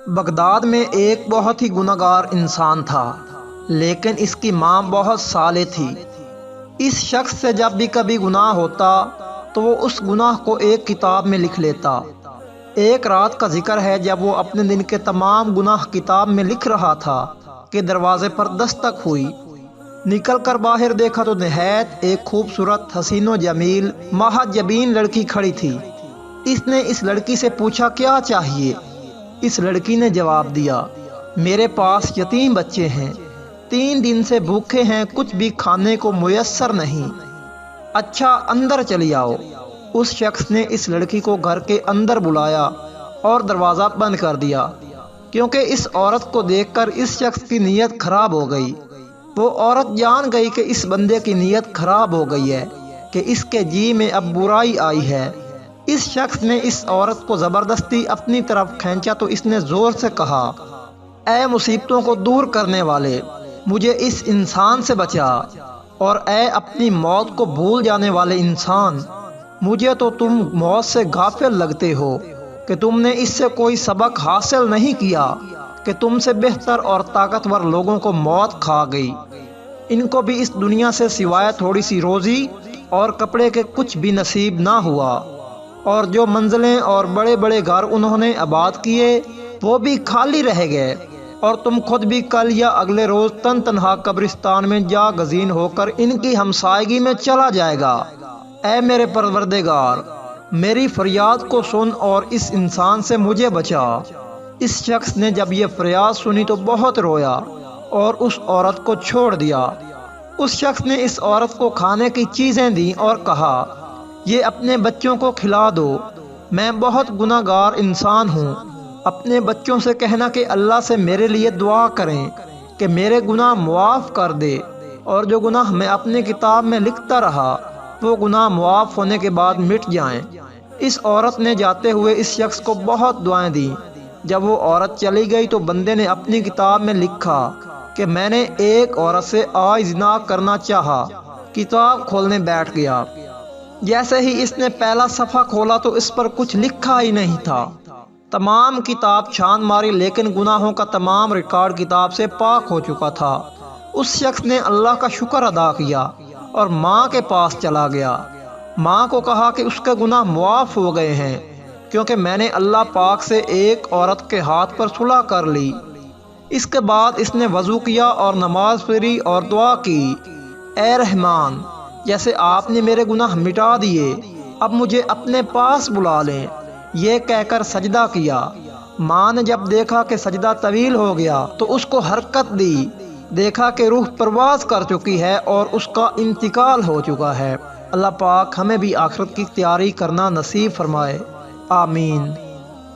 Baghdad میں ایک بہت ہی گنہگار انسان تھا، لیکن اس کی ماں بہت صالح تھی۔ اس شخص سے جب بھی کبھی گناہ ہوتا تو وہ اس گناہ کو ایک کتاب میں لکھ لیتا۔ ایک رات کا ذکر ہے جب وہ اپنے دن کے تمام گناہ کتاب میں لکھ رہا تھا کہ دروازے پر دستک ہوئی۔ نکل کر باہر دیکھا تو نہایت ایک خوبصورت، حسین و جمیل، ماہ جبین لڑکی کھڑی تھی۔ اس نے اس لڑکی سے پوچھا کیا چاہیے؟ اس لڑکی نے جواب دیا، میرے پاس یتیم بچے ہیں، 3 دن سے بھوکے ہیں، کچھ بھی کھانے کو میسر نہیں۔ اچھا اندر چلی آؤ۔ اس شخص نے اس لڑکی کو گھر کے اندر بلایا اور دروازہ بند کر دیا، کیونکہ اس عورت کو دیکھ کر اس شخص کی نیت خراب ہو گئی۔ وہ عورت جان گئی کہ اس بندے کی نیت خراب ہو گئی ہے، کہ اس کے جی میں اب برائی آئی ہے۔ اس شخص نے اس عورت کو زبردستی اپنی طرف کھینچا تو اس نے زور سے کہا، اے مصیبتوں کو دور کرنے والے، مجھے اس انسان سے بچا، اور اے اپنی موت کو بھول جانے والے انسان، مجھے تو تم موت سے غافل لگتے ہو کہ تم نے اس سے کوئی سبق حاصل نہیں کیا کہ تم سے بہتر اور طاقتور لوگوں کو موت کھا گئی۔ ان کو بھی اس دنیا سے سوائے تھوڑی سی روزی اور کپڑے کے کچھ بھی نصیب نہ ہوا، اور جو منزلیں اور بڑے بڑے گھر انہوں نے آباد کیے وہ بھی خالی رہ گئے، اور تم خود بھی کل یا اگلے روز تن تنہا قبرستان میں جا گزین ہو کر ان کی ہمسائیگی میں چلا جائے گا۔ اے میرے پروردگار، میری فریاد کو سن اور اس انسان سے مجھے بچا۔ اس شخص نے جب یہ فریاد سنی تو بہت رویا اور اس عورت کو چھوڑ دیا۔ اس شخص نے اس عورت کو کھانے کی چیزیں دیں اور کہا، یہ اپنے بچوں کو کھلا دو، میں بہت گناہ گار انسان ہوں۔ اپنے بچوں سے کہنا کہ اللہ سے میرے لیے دعا کریں کہ میرے گناہ معاف کر دے، اور جو گناہ میں اپنی کتاب میں لکھتا رہا وہ گناہ معاف ہونے کے بعد مٹ جائیں۔ اس عورت نے جاتے ہوئے اس شخص کو بہت دعائیں دیں۔ جب وہ عورت چلی گئی تو بندے نے اپنی کتاب میں لکھا کہ میں نے ایک عورت سے آج زنا کرنا چاہا۔ کتاب کھولنے بیٹھ گیا۔ جیسے ہی اس نے پہلا صفحہ کھولا تو اس پر کچھ لکھا ہی نہیں تھا۔ تمام کتاب چھان ماری، لیکن گناہوں کا تمام ریکارڈ کتاب سے پاک ہو چکا تھا۔ اس شخص نے اللہ کا شکر ادا کیا اور ماں کے پاس چلا گیا۔ ماں کو کہا کہ اس کے گناہ معاف ہو گئے ہیں، کیونکہ میں نے اللہ پاک سے ایک عورت کے ہاتھ پر صلح کر لی۔ اس کے بعد اس نے وضو کیا اور نماز پڑھی اور دعا کی، اے رحمان، جیسے آپ نے میرے گناہ مٹا دیے، اب مجھے اپنے پاس بلا لیں۔ یہ کہہ کر سجدہ کیا۔ ماں نے جب دیکھا کہ سجدہ طویل ہو گیا تو اس کو حرکت دی، دیکھا کہ روح پرواز کر چکی ہے اور اس کا انتقال ہو چکا ہے۔ اللہ پاک ہمیں بھی آخرت کی تیاری کرنا نصیب فرمائے، آمین۔